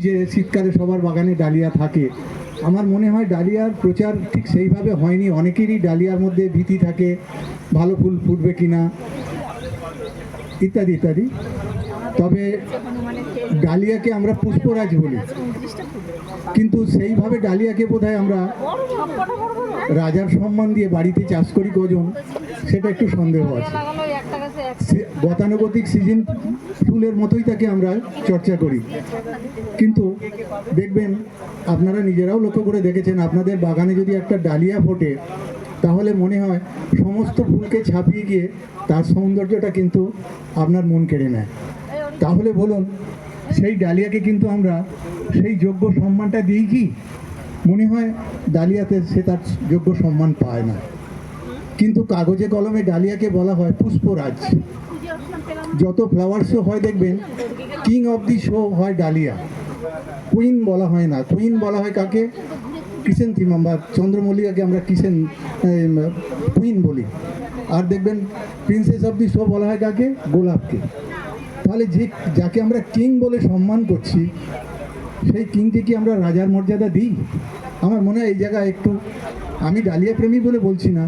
যে শীতকালে সবার বাগানে ডালিয়া থাকে, আমার মনে হয় ডালিয়ার প্রচার ঠিক সেইভাবে হয়নি। অনেকেরই ডালিয়ার মধ্যে ভীতি থাকে, ভালো ফুল ফুটবে কিনা ইত্যাদি ইত্যাদি। তবে ডালিয়াকে আমরা পুষ্পরাজ বলি, কিন্তু সেইভাবে ডালিয়াকে বোধহয় আমরা রাজার সম্মান দিয়ে বাড়িতে চাষ করি কজন, সেটা একটু সন্দেহ আছে। গতানুগতিক সিজন ফুলের মতোই তাকে আমরা চর্চা করি। কিন্তু দেখবেন, আপনারা নিজেরাও লক্ষ্য করে দেখেছেন, আপনাদের বাগানে যদি একটা ডালিয়া ফোটে তাহলে মনে হয় সমস্ত ফুলকে ছাপিয়ে গিয়ে তার সৌন্দর্যটা কিন্তু আপনার মন কেড়ে নেয়। তাহলে বলুন, সেই ডালিয়াকে কিন্তু আমরা সেই যোগ্য সম্মানটা দিই কি? মনে হয় ডালিয়াতে সে তার যোগ্য সম্মান পায় না। কিন্তু কাগজে কলমে ডালিয়াকে বলা হয় পুষ্পরাজ। যত ফ্লাওয়ার শো হয় দেখবেন, কিং অফ দি শো হয় ডালিয়া, কুইন বলা হয় না। কুইন বলা হয় কাকে? ক্রিসেন্থিমাম বা চন্দ্রমল্লিকাকে আমরা কুইন বলি। আর দেখবেন প্রিন্সেস অফ দি শো বলা হয় কাকে? গোলাপকে। তাহলে যাকে আমরা কিং বলে সম্মান করছি, সেই কিংকে কি আমরা রাজার মর্যাদা দিই? আমার মনে হয় এই জায়গায় একটু, আমি ডালিয়া প্রেমী বলে বলছি না,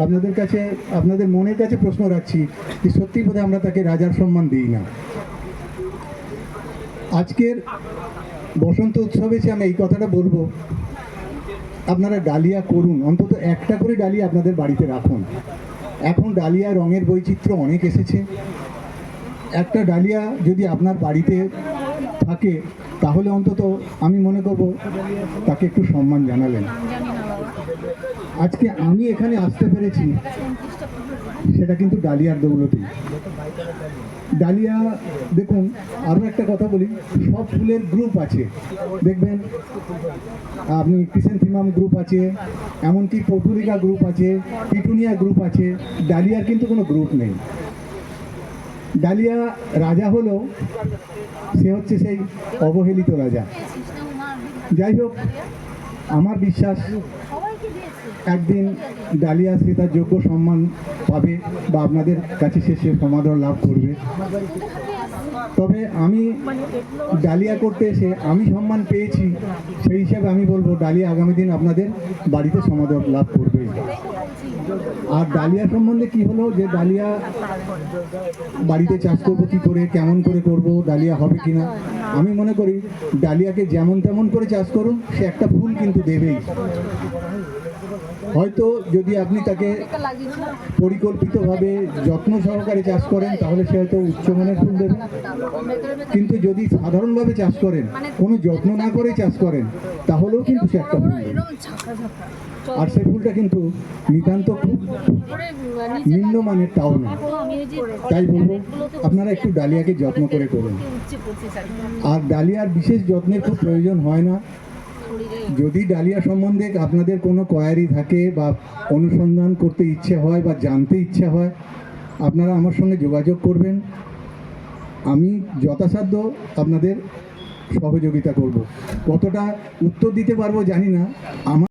আপনাদের কাছে, আপনাদের মনের কাছে প্রশ্ন রাখছি যে সত্যি বোধহয় আমরা তাকে রাজার সম্মান দিই না। আজকের বসন্ত উৎসবে এসে আমি এই কথাটা বলবো, আপনারা ডালিয়া করুন, অন্তত একটা করে ডালিয়া আপনাদের বাড়িতে রাখুন। এখন ডালিয়া রঙের বৈচিত্র্য অনেক এসেছে। একটা ডালিয়া যদি আপনার বাড়িতে থাকে তাহলে অন্তত আমি মনে করব তাকে একটু সম্মান জানালেন। আজকে আমি এখানে আসতে পেরেছি সেটা কিন্তু ডালিয়ার দৌলতেই। ডালিয়া, দেখুন আরও একটা কথা বলি, সব ফুলের গ্রুপ আছে। দেখবেন আপনি ক্রিসেন্থিমাম গ্রুপ আছে, এমনকি পপুলিকা গ্রুপ আছে, পিটুনিয়া গ্রুপ আছে। ডালিয়ার কিন্তু কোনো গ্রুপ নেই। ডালিয়া রাজা হলো, সে হচ্ছে সেই অবহেলিত রাজা। যাই হোক, আমার বিশ্বাস একদিন ডালিয়া সে তার যোগ্য সম্মান পাবে বা আপনাদের কাছে সে সমাদর লাভ করবে। তবে আমি ডালিয়া করতে এসে আমি সম্মান পেয়েছি, সেই হিসাবে আমি বলবো ডালিয়া আগামী দিন আপনাদের বাড়িতে সমাদর লাভ করবে। আর ডালিয়া সম্বন্ধে কি হলো, যে ডালিয়া বাড়িতে চাষ করবো কি করে, কেমন করে করব, ডালিয়া হবে কিনা, আমি মনে করি ডালিয়াকে যেমন তেমন করে চাষ করুন, সে একটা ফুল কিন্তু দেবেই। হয়তো যদি আপনি তাকে পরিকল্পিতভাবে যত্ন সহকারে চাষ করেন তাহলে সে হয়তো উচ্চমানের ফুল দেবে। কিন্তু যদি সাধারণভাবে চাষ করেন, কোনো যত্ন না করে চাষ করেন, তাহলেও কিন্তু সে একটা ফুল দেবে। আর সেই ফুলটা কিন্তু নিতান্ত খুব নিম্নমানের তাও না। তাই বলবো আপনারা একটু ডালিয়াকে যত্ন করে করুন। আর ডালিয়ার বিশেষ যত্নের খুব প্রয়োজন হয় না। যদি ডালিয়া সম্বন্ধে আপনাদের কোনো কোয়ারি থাকে বা অনুসন্ধান করতে ইচ্ছে হয় বা জানতে ইচ্ছে হয়, আপনারা আমার সঙ্গে যোগাযোগ করবেন। আমি যথাসাধ্য আপনাদের সহযোগিতা করব। কতটা উত্তর দিতে পারবো জানি না। আমার